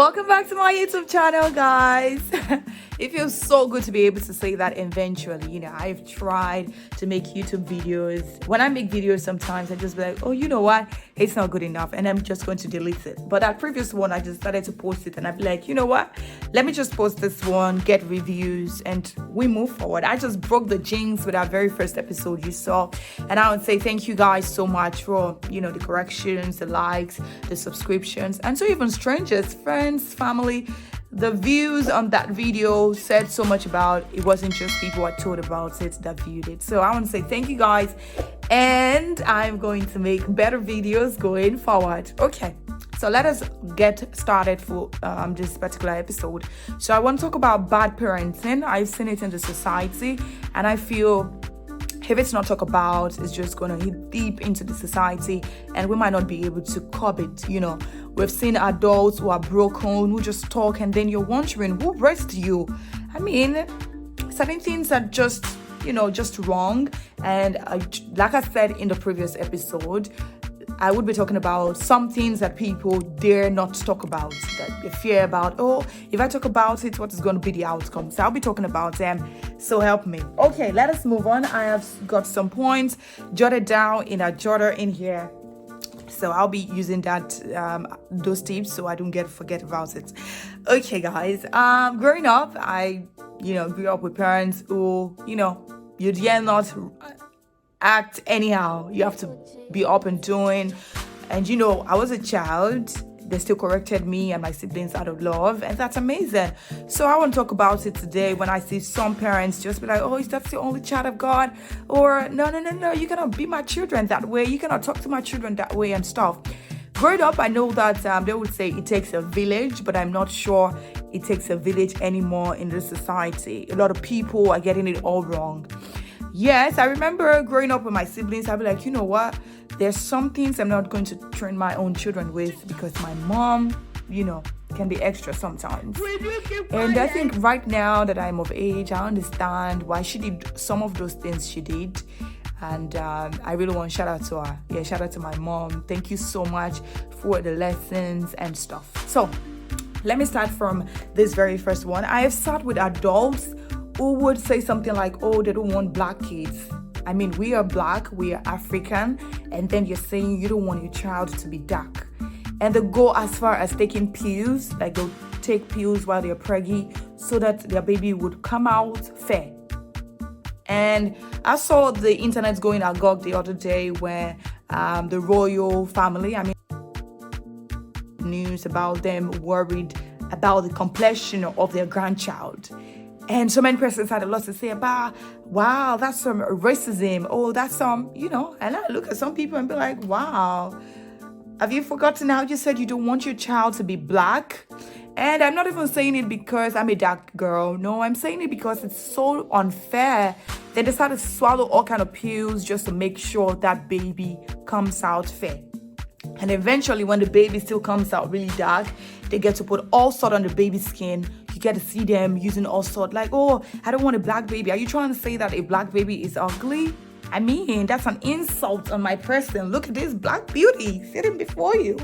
Welcome back to my YouTube channel, guys. It feels so good to be able to say that eventually. I've tried to make YouTube videos. When I make videos, sometimes I just be like, oh, you know what? It's not good enough. And I'm just going to delete it. But that previous one, I just started to post it. And I'd be like, you know what? Let me just post this one, get reviews, and we move forward. I just broke the jinx with our very first episode you saw. And I would say thank you guys so much for, the corrections, the likes, the subscriptions, and so even strangers, friends, family. The views on that video said so much about it. Wasn't just people I told about it that viewed it. So I want to say thank you guys, and I'm going to make better videos going forward. Okay, so let us get started for this particular episode. So I want to talk about bad parenting. I've seen it in the society, and I feel if it's not talked about, it's just going to hit deep into the society, and we might not be able to curb it. We've seen adults who are broken, who just talk, and then you're wondering who raised you. I mean, certain things are just wrong. And like I said in the previous episode, I would be talking about some things that people dare not talk about, that they fear about. Oh, if I talk about it, what is going to be the outcome? So I'll be talking about them. So help me. Okay, let us move on. I have got some points jotted down in a jotter in here. So I'll be using those tips so I don't forget about it. Okay, guys. Growing up, I grew up with parents who you dare not act anyhow. You have to be up and doing. And I was a child. They still corrected me and my siblings out of love, and that's amazing. So I want to talk about it today. When I see some parents just be like, oh, is that the only child of God? Or no, you cannot be my children that way. You cannot talk to my children that way and stuff. Growing up, I know that they would say it takes a village, but I'm not sure it takes a village anymore in this society. A lot of people are getting it all wrong. Yes, I remember growing up with my siblings, I'd be like, you know what? There's some things I'm not going to train my own children with because my mom, can be extra sometimes. And I think right now that I'm of age, I understand why she did some of those things she did. And I really want to shout out to her. Yeah, shout out to my mom. Thank you so much for the lessons and stuff. So let me start from this very first one. I have sat with adults who would say something like, oh, they don't want black kids. I mean, we are black, we are African, and then you're saying you don't want your child to be dark. And they go as far as taking pills, like they'll take pills while they're preggy so that their baby would come out fair. And I saw the internet going agog the other day where the royal family, news about them worried about the complexion of their grandchild. And so many persons had a lot to say about, wow, that's some racism. Oh, that's some, and I look at some people and be like, wow, have you forgotten how you said you don't want your child to be black? And I'm not even saying it because I'm a dark girl. No, I'm saying it because it's so unfair. They decided to swallow all kind of pills just to make sure that baby comes out fair. And eventually, when the baby still comes out really dark, they get to put all sort on the baby's skin. You get to see them using all sort, like, oh, I don't want a black baby. Are you trying to say that a black baby is ugly? I mean, that's an insult on my person. Look at this black beauty sitting before you.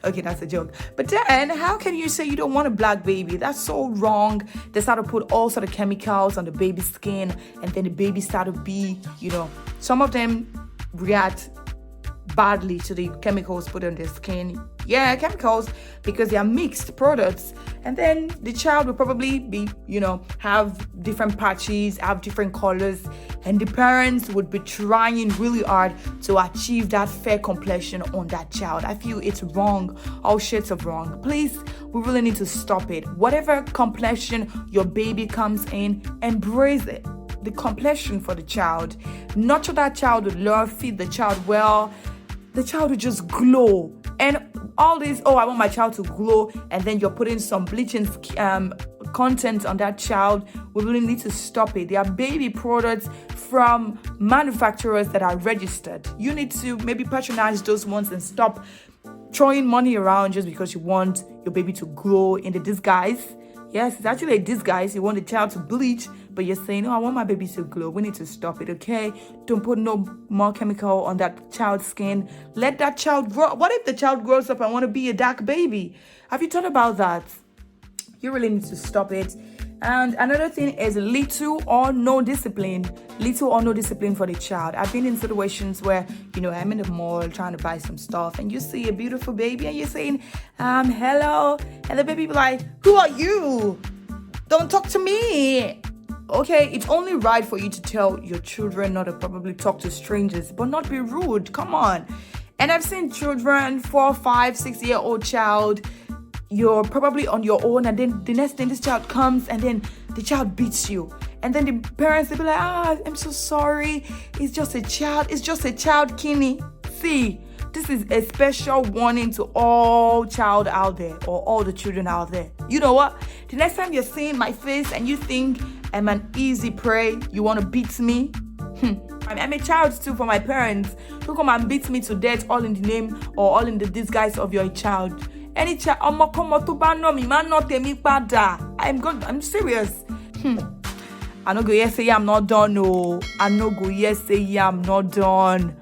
Okay, that's a joke. But then, how can you say you don't want a black baby? That's so wrong. They start to put all sort of chemicals on the baby's skin, and then the baby start to be, some of them react badly to the chemicals put on their skin. Yeah, chemicals, because they are mixed products. And then the child will probably be, have different patches, have different colors. And the parents would be trying really hard to achieve that fair complexion on that child. I feel it's wrong, all shades of wrong. Please, we really need to stop it. Whatever complexion your baby comes in, embrace it. The complexion for the child. Nurture that child with love, feed the child well. The child will just glow. And all this, oh, I want my child to glow, and then you're putting some bleaching content on that child. We really need to stop it. There are baby products from manufacturers that are registered. You need to maybe patronize those ones and stop throwing money around just because you want your baby to glow in the disguise. Yes, it's actually a disguise. You want the child to bleach, but you're saying, oh, I want my baby to glow. We need to stop it, okay? Don't put no more chemical on that child's skin. Let that child grow. What if the child grows up and want to be a dark baby? Have you thought about that? You really need to stop it. And another thing is little or no discipline. Little or no discipline for the child. I've been in situations where, I'm in the mall trying to buy some stuff and you see a beautiful baby and you're saying, hello. And the baby be like, who are you? Don't talk to me. Okay, it's only right for you to tell your children not to probably talk to strangers, but not be rude. Come on. And I've seen children, 4, 5, 6-year-old child, you're probably on your own, and then the next thing this child comes and then the child beats you, and then the parents, they'll be like, I'm so sorry, it's just a child, Kinney. See, this is a special warning to all child out there, or all the children out there. You know what, the next time you're seeing my face and you think I'm an easy prey, you want to beat me, I'm a child too for my parents. Don't come and beat me to death all in the name or all in the disguise of your child. Any child, I'm serious. I no go yes say I'm not done. No, I no go yes say I'm not done.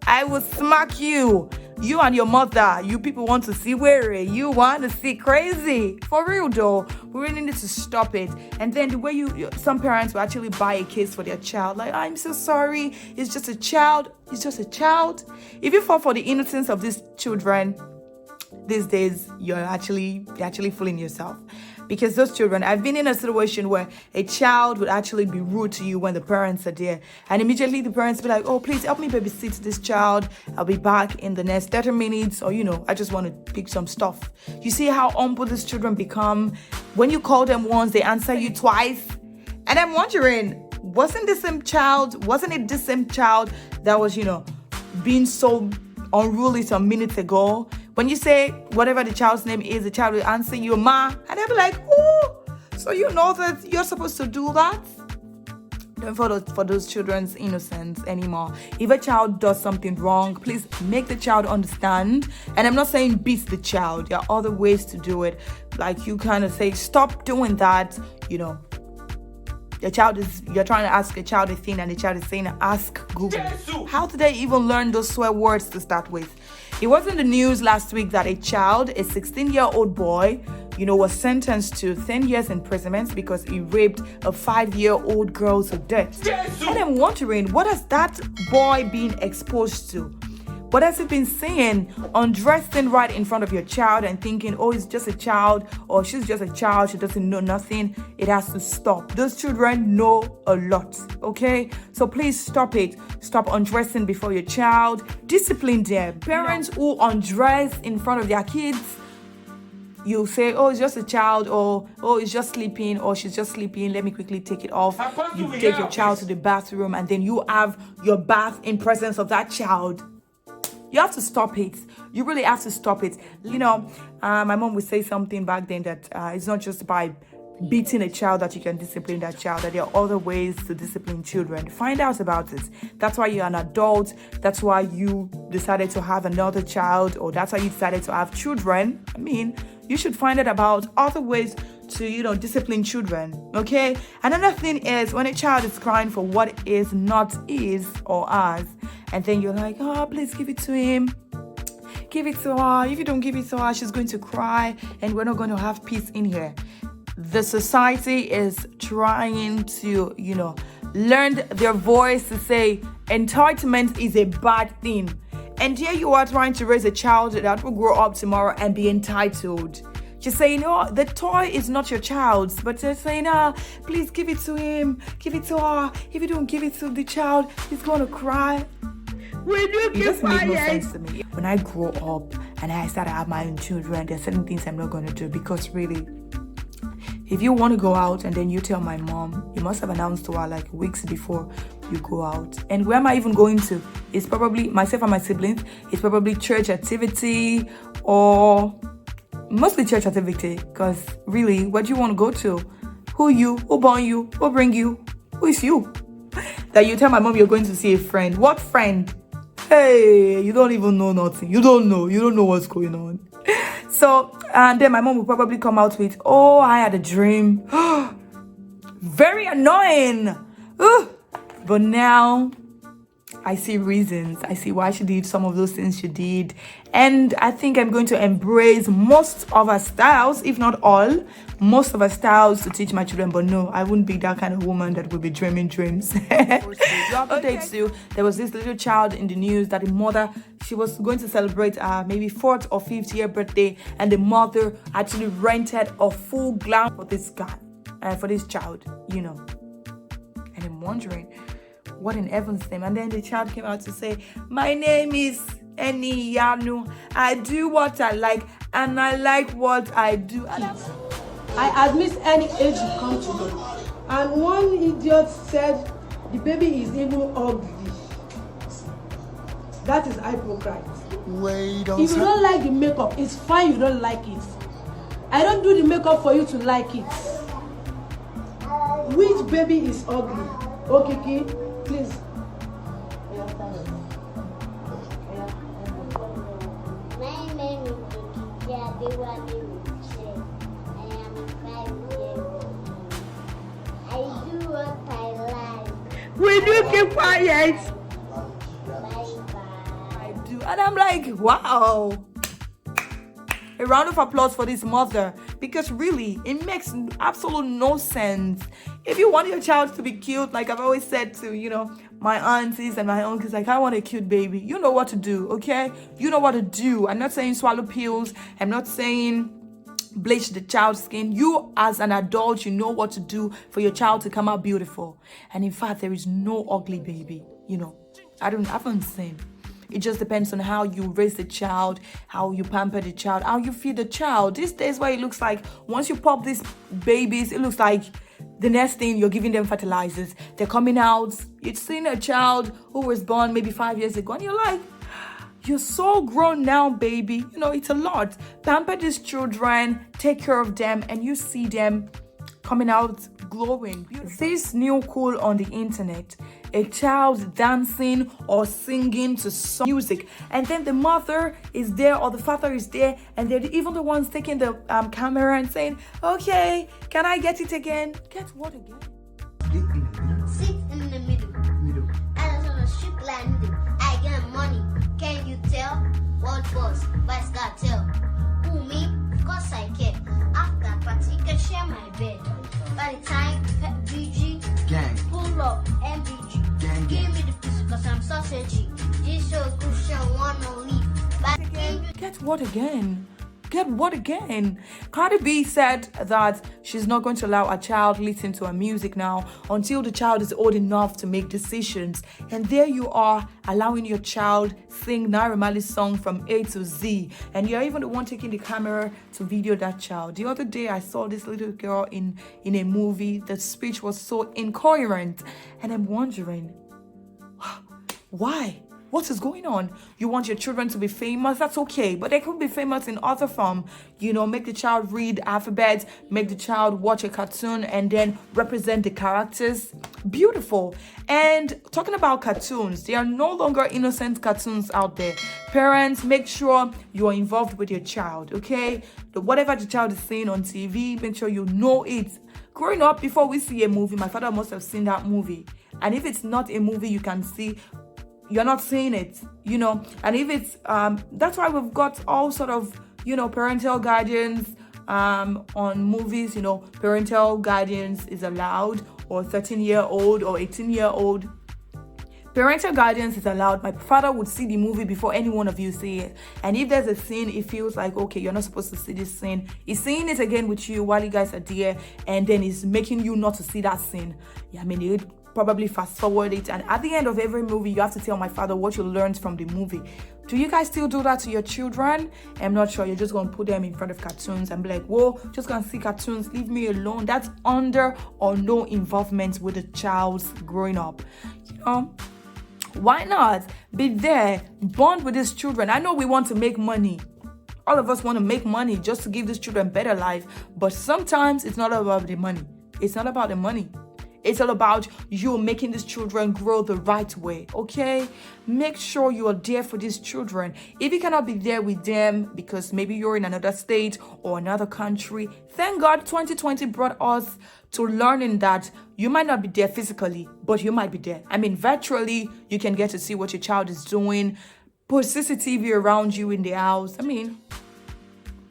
I will smack you. You and your mother. You people want to see where you want to see crazy. For real though, we really need to stop it. And then the way some parents will actually buy a case for their child. Like, I'm so sorry. It's just a child. It's just a child. If you fall for the innocence of these children, these days you're actually fooling yourself, because those children, I've been in a situation where a child would actually be rude to you when the parents are there, and immediately the parents be like, oh, please help me babysit this child, I'll be back in the next 30 minutes, or I just want to pick some stuff. You see how humble these children become. When you call them once, they answer you twice. And I'm wondering, wasn't it the same child that was being so unruly some minutes ago? When you say whatever the child's name is, the child will answer you, ma. And they'll be like, oh, so you know that you're supposed to do that? Don't for those children's innocence anymore. If a child does something wrong, please make the child understand. And I'm not saying beat the child. There are other ways to do it. Like you kind of say, stop doing that. You're trying to ask a child a thing and the child is saying, ask Google. How did they even learn those swear words to start with? It was in the news last week that a 16-year-old boy, was sentenced to 10 years imprisonment because he raped a 5-year-old girl to death. And I'm wondering, what has that boy been exposed to? What has he been saying? Undressing right in front of your child and thinking, oh, it's just a child, or she's just a child, she doesn't know nothing. It has to stop. Those children know a lot, okay? So please stop it. Stop undressing before your child. Discipline them. Parents who undress in front of their kids, you say, oh, it's just a child, or oh, it's just sleeping, or she's just sleeping, let me quickly take it off. You take your child to the bathroom, and then you have your bath in presence of that child. You have to stop it. You really have to stop it. My mom would say something back then that it's not just by beating a child that you can discipline that child, that there are other ways to discipline children. Find out about it. That's why you're an adult. That's why you decided to have another child, or that's why you decided to have children. You should find out about other ways to, discipline children, okay? Another thing is, when a child is crying for what is not his or ours, and then you're like, oh, please give it to him. Give it to her. If you don't give it to her, she's going to cry, and we're not going to have peace in here. The society is trying to, learn their voice to say entitlement is a bad thing. And here you are trying to raise a child that will grow up tomorrow and be entitled. You're saying, oh, the toy is not your child's, but they're saying, please give it to him, give it to her. If you don't give it to the child, he's going to cry. It doesn't make no sense to me. When I grow up and I start to have my own children, there are certain things I'm not going to do, because really, if you want to go out and then you tell my mom, you must have announced to her like weeks before you go out. And where am I even going to? It's probably myself and my siblings. It's probably church activity, or mostly church activity, because really, what do you want to go to? Who you? Who born you? Who bring you? Who is you? That you tell my mom you're going to see a friend. What friend? Hey, you don't even know nothing. You don't know what's going on. So, and then my mom will probably come out with, oh, I had a dream. Very annoying. Ugh. But now I see reasons. I see why she did some of those things she did. And I think I'm going to embrace most of her styles, if not all, most of her styles to teach my children. But no, I wouldn't be that kind of woman that will be dreaming dreams. Too, there was this little child in the news that the mother, she was going to celebrate maybe 4th or 5th year birthday, and the mother actually rented a full gown for this guy, for this child, you know. And I'm wondering, what in heaven's name? And then the child came out to say, my name is Eni Yanu. I do what I like, and I like what I do. I admit any age you come to me. And one idiot said the baby is even ugly. That is hypocrite. Wait, if you don't like the makeup, it's fine you don't like it. I don't do the makeup for you to like it. Which baby is ugly? Okay, Kiki, please. My name is Kiki. I am 5 years old. I do what I like. Will you keep quiet? Bye-bye. I do. And I'm like, wow. A round of applause for this mother, because really, it makes absolute no sense. If you want your child to be cute, like I've always said to, you know, my aunties and my uncles, like, I want a cute baby. You know what to do, okay? You know what to do. I'm not saying swallow pills. I'm not saying bleach the child's skin. You as an adult, you know what to do for your child to come out beautiful. And in fact, there is no ugly baby, you know. I haven't seen. It just depends on how you raise the child, how you pamper the child, how you feed the child. These days where it looks like once you pop these babies, it looks like the next thing you're giving them fertilizers. They're coming out. You've seen a child who was born maybe 5 years ago, and you're like, you're so grown now, baby. You know, it's a lot. Pamper these children, take care of them, and you see them coming out glowing. This new cool on the internet, a child dancing or singing to some music, and then the mother is there or the father is there, and they're even the ones taking the camera and saying, okay, can I get it again? Get what again? Sit in the middle. I just want to shoot like middle. I get money. Can you tell? What boss? Vice cartel. Who me? Of course I care. After party, you can share my bed. By the time BG gang, pull up MBG, gang, give me the piece because I'm sausagey. This show cushion one no leave. But Get what again? Get what again? Cardi B said that she's not going to allow a child listen to her music now until the child is old enough to make decisions. And there you are, allowing your child sing Naira Marley's song from A to Z. And you're even the one taking the camera to video that child. The other day, I saw this little girl in a movie. The speech was so incoherent. And I'm wondering, why? What is going on? You want your children to be famous? That's okay, but they could be famous in other form. You know, make the child read alphabets, make the child watch a cartoon, and then represent the characters. Beautiful. And talking about cartoons, there are no longer innocent cartoons out there. Parents, make sure you are involved with your child, okay? Whatever the child is seeing on TV, make sure you know it. Growing up, before we see a movie, my father must have seen that movie. And if it's not a movie you can see, you're not seeing it, you know. And if it's that's why we've got all sort of, you know, parental guidance on movies. You know, parental guidance is allowed, or 13-year-old or 18-year-old. Parental guidance is allowed. My father would see the movie before any one of you see it. And if there's a scene, it feels like, okay, you're not supposed to see this scene. He's seeing it again with you while you guys are there, and then he's making you not to see that scene. Yeah, I mean, he'd probably fast forward it. And at the end of every movie, you have to tell my father what you learned from the movie. Do you guys still do that to your children? I'm not sure. You're just going to put them in front of cartoons and be like, whoa, just going to see cartoons. Leave me alone. That's under or no involvement with the child's growing up. You know? Why not be there, bond with these children? I know we want to make money. All of us want to make money just to give these children better life. But sometimes it's not about the money. It's not about the money. It's all about you making these children grow the right way, okay? Make sure you are there for these children. If you cannot be there with them because maybe you're in another state or another country, thank God 2020 brought us to learning that you might not be there physically, but you might be there. I mean, virtually, you can get to see what your child is doing. Put CCTV around you in the house. I mean,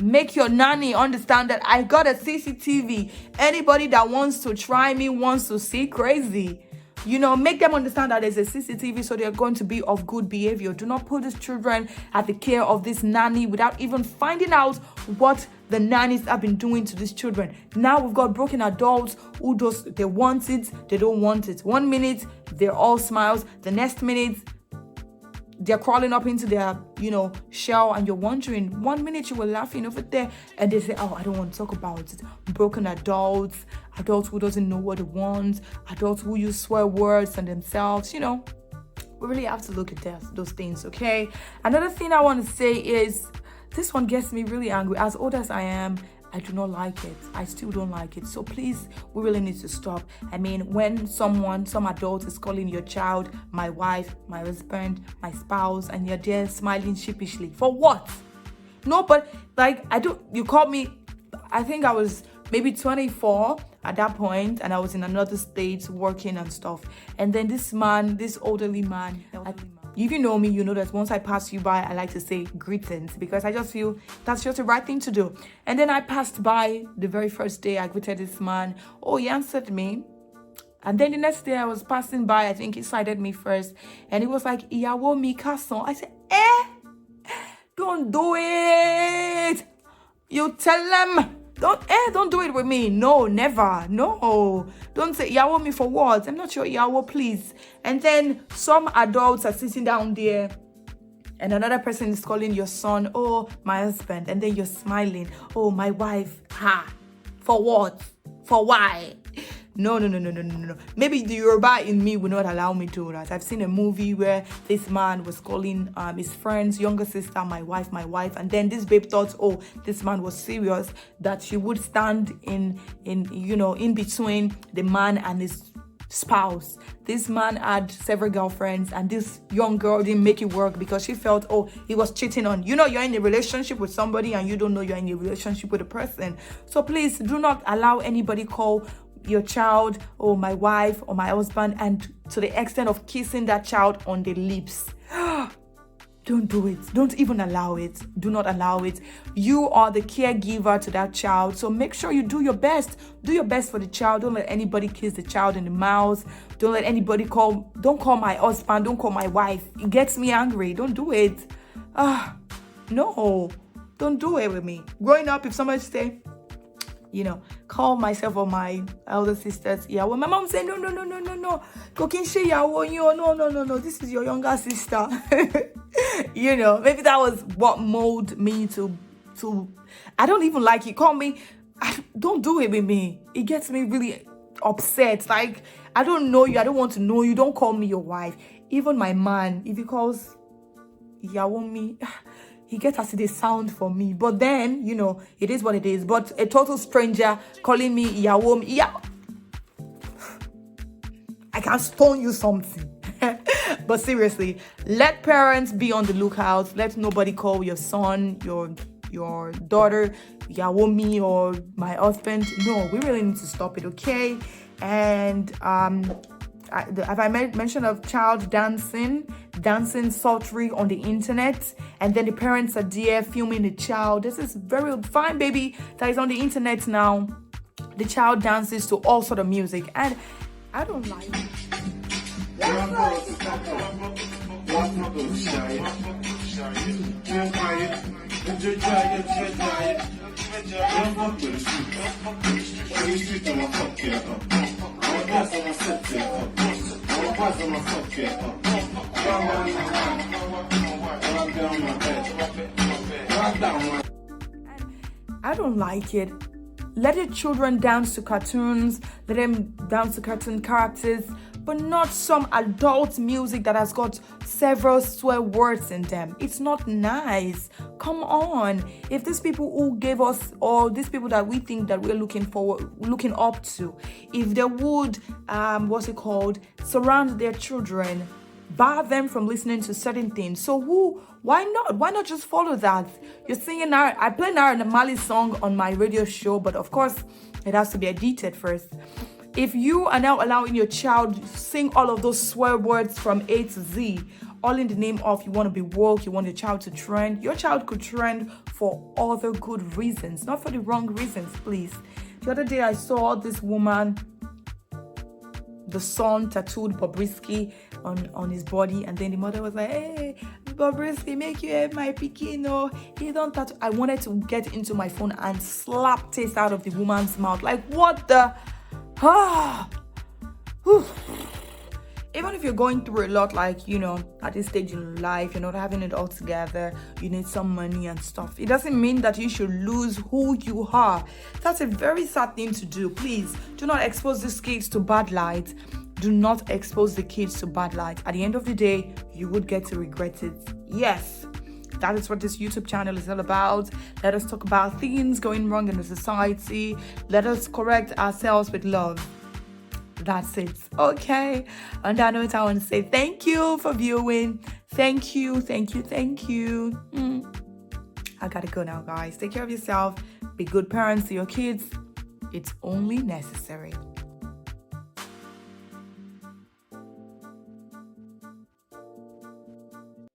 make your nanny understand that I got a CCTV. Anybody that wants to try me wants to see crazy. You know, make them understand that there's a CCTV so they're going to be of good behavior. Do not put these children at the care of this nanny without even finding out what the nannies have been doing to these children. Now we've got broken adults who they want it, they don't want it. 1 minute, they're all smiles. The next minute, they're crawling up into their, shell, and you're wondering, 1 minute you were laughing over there, and they say, oh, I don't want to talk about it. Broken adults who doesn't know what they want, adults who use swear words on themselves, we really have to look at those things, okay? Another thing I want to say is, this one gets me really angry. As old as I am, I do not like it. I still don't like it. So please, we really need to stop. I mean, when some adult is calling your child, my wife, my husband, my spouse, and you're there smiling sheepishly. For what? No, but you called me, I think I was maybe 24 at that point, and I was in another state working and stuff. And then this elderly man, if you know me, you know that once I pass you by, I like to say greetings because I just feel that's just the right thing to do. And then I passed by the very first day I greeted this man. Oh, he answered me. And then the next day I was passing by, I think he sighted me first. And he was like, Ìyàwó mi káàsán. I said, don't do it. You tell them. Don't do it with me. No, never. No. Don't say Ìyàwó mi for what? I'm not your Ìyàwó, please. And then some adults are sitting down there and another person is calling your son, oh, my husband. And then you're smiling. Oh, my wife. Ha. For what? For why? No. Maybe the Yoruba in me will not allow me to do that. I've seen a movie where this man was calling his friend's younger sister, my wife. And then this babe thought, oh, this man was serious, that she would stand in between the man and his spouse. This man had several girlfriends, and this young girl didn't make it work because she felt, oh, he was cheating on. You're in a relationship with somebody and you don't know you're in a relationship with a person. So please do not allow anybody call your child or my wife or my husband, and to the extent of kissing that child on the lips. Don't do it. Don't even allow it. Do not allow it. You are the caregiver to that child, so make sure you do your best. Do your best for the child. Don't let anybody kiss the child in the mouth. Don't let anybody don't call my husband, don't call my wife. It gets me angry. Don't do it. No, don't do it with me. Growing up, if somebody say, call myself or my elder sisters, yeah. Well, my mom said, no. Cooking no. This is your younger sister. Maybe that was what molded me to. I don't even like it. Call me. Don't do it with me. It gets me really upset. Like, I don't know you. I don't want to know you. Don't call me your wife. Even my man, if he calls Ìyàwó mi, he gets as they sound for me. But then, it is what it is. But a total stranger calling me Ìyàwó mi, I can stone you something. But seriously, let parents be on the lookout. Let nobody call your son, your daughter, Ìyàwó mi, or my husband. No, we really need to stop it, okay? And have I mentioned of child dancing sultry on the internet, and then the parents are there filming the child. This is very fine baby that is on the internet now. The child dances to all sort of music, and I don't like it. I don't like it. Let the children dance to cartoons. Let them dance to cartoon characters. but not some adult music that has got several swear words in them. It's not nice. Come on. If these people who gave us, or these people that we think that we're looking up to, if they would surround their children, bar them from listening to certain things, so why not just follow that? You're singing I play Naira Mali song on my radio show, but of course it has to be edited first. If you are now allowing your child to sing all of those swear words from A to Z, all in the name of you want to be woke, you want your child to trend, your child could trend for other good reasons, not for the wrong reasons, please. The other day I saw this woman, the son tattooed Bobrisky on his body, and then the mother was like, "Hey, Bobrisky, make you have my pikin, or he don't tattoo." I wanted to get into my phone and slap taste out of the woman's mouth. Like, what the? Even if you're going through a lot, like, you know, at this stage in life, you're not having it all together, you need some money and stuff, it doesn't mean that you should lose who you are. That's a very sad thing to do. Please do not expose these kids to bad light. Do not expose the kids to bad light. At the end of the day, you would get to regret it. Yes, that is what this YouTube channel is all about. Let us talk about things going wrong in the society. Let us correct ourselves with love. That's it. Okay. On that note, I want to say thank you for viewing. Thank you. I gotta go now, guys. Take care of yourself. Be good parents to your kids. It's only necessary.